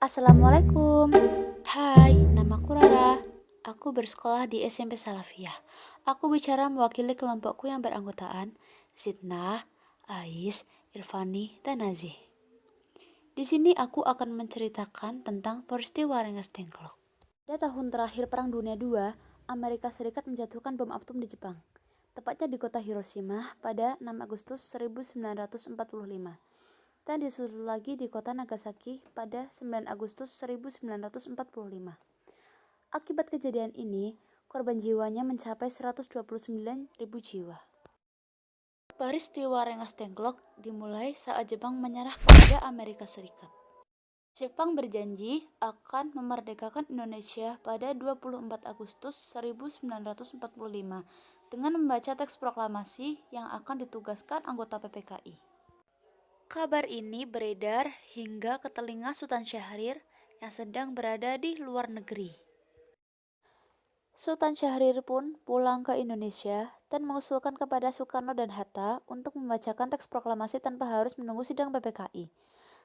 Assalamualaikum. Hai, namaku Rara. Aku bersekolah di SMP Salafiyah. Aku bicara mewakili kelompokku yang beranggotaan Zidnah, Ais, Irfani, dan Nazih. Di sini aku akan menceritakan tentang peristiwa Rengas Dengklok. Pada tahun terakhir Perang Dunia II, Amerika Serikat menjatuhkan bom atom di Jepang, tepatnya di kota Hiroshima pada 6 Agustus 1945. Dan disusul lagi di kota Nagasaki pada 9 Agustus 1945. Akibat kejadian ini, korban jiwanya mencapai 129.000 jiwa. Peristiwa Rengas Dengklok dimulai saat Jepang menyerah kepada Amerika Serikat. Jepang berjanji akan memerdekakan Indonesia pada 24 Agustus 1945 dengan membaca teks proklamasi yang akan ditugaskan anggota PPKI. Kabar ini beredar hingga ke telinga Sultan Syahrir yang sedang berada di luar negeri. Sultan Syahrir pun pulang ke Indonesia dan mengusulkan kepada Soekarno dan Hatta untuk membacakan teks proklamasi tanpa harus menunggu sidang PPKI,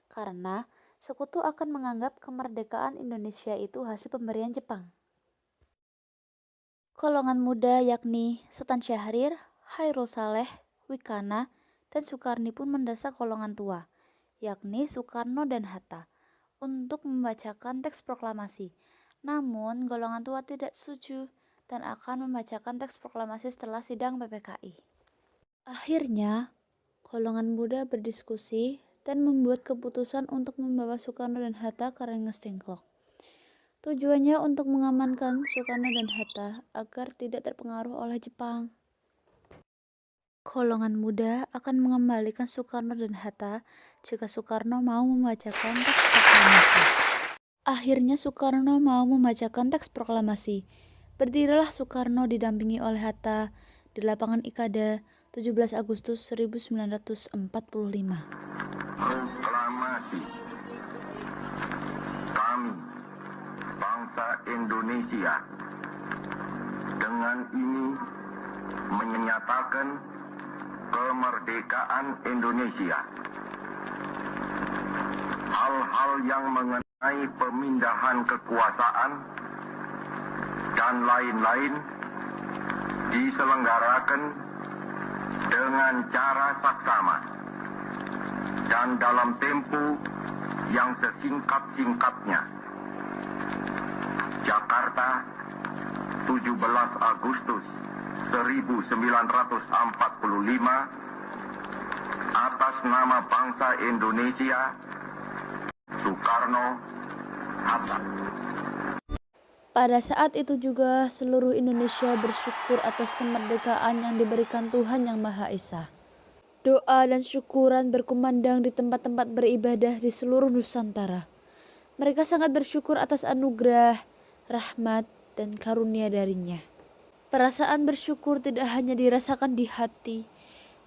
karena Sekutu akan menganggap kemerdekaan Indonesia itu hasil pemberian Jepang. Golongan muda yakni Sultan Syahrir, Hairul Saleh, Wikana, dan Soekarni pun mendesak golongan tua, yakni Soekarno dan Hatta, untuk membacakan teks proklamasi. Namun, golongan tua tidak setuju dan akan membacakan teks proklamasi setelah sidang PPKI. Akhirnya, golongan muda berdiskusi dan membuat keputusan untuk membawa Soekarno dan Hatta ke Rengas Dengklok. Tujuannya untuk mengamankan Soekarno dan Hatta agar tidak terpengaruh oleh Jepang. Golongan muda akan mengembalikan Soekarno dan Hatta jika Soekarno mau membacakan teks proklamasi. Akhirnya Soekarno mau membacakan teks proklamasi. Berdirilah Soekarno didampingi oleh Hatta di lapangan Ikada 17 Agustus 1945. Proklamasi. Kami, bangsa Indonesia, dengan ini menyatakan kemerdekaan Indonesia. Hal-hal yang mengenai pemindahan kekuasaan dan lain-lain diselenggarakan dengan cara saksama dan dalam tempo yang sesingkat-singkatnya. Jakarta, 17 Agustus 1945, atas nama bangsa Indonesia, Soekarno, Hatta. Pada saat itu juga seluruh Indonesia bersyukur atas kemerdekaan yang diberikan Tuhan Yang Maha Esa. Doa dan syukuran berkumandang di tempat-tempat beribadah di seluruh Nusantara. Mereka sangat bersyukur atas anugerah, rahmat, dan karunia darinya. Perasaan bersyukur tidak hanya dirasakan di hati,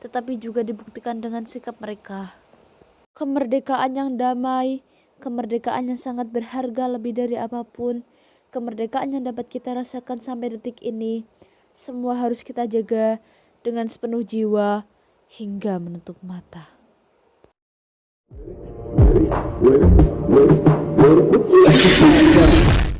tetapi juga dibuktikan dengan sikap mereka. Kemerdekaan yang damai, kemerdekaan yang sangat berharga lebih dari apapun, kemerdekaan yang dapat kita rasakan sampai detik ini, semua harus kita jaga dengan sepenuh jiwa hingga menutup mata.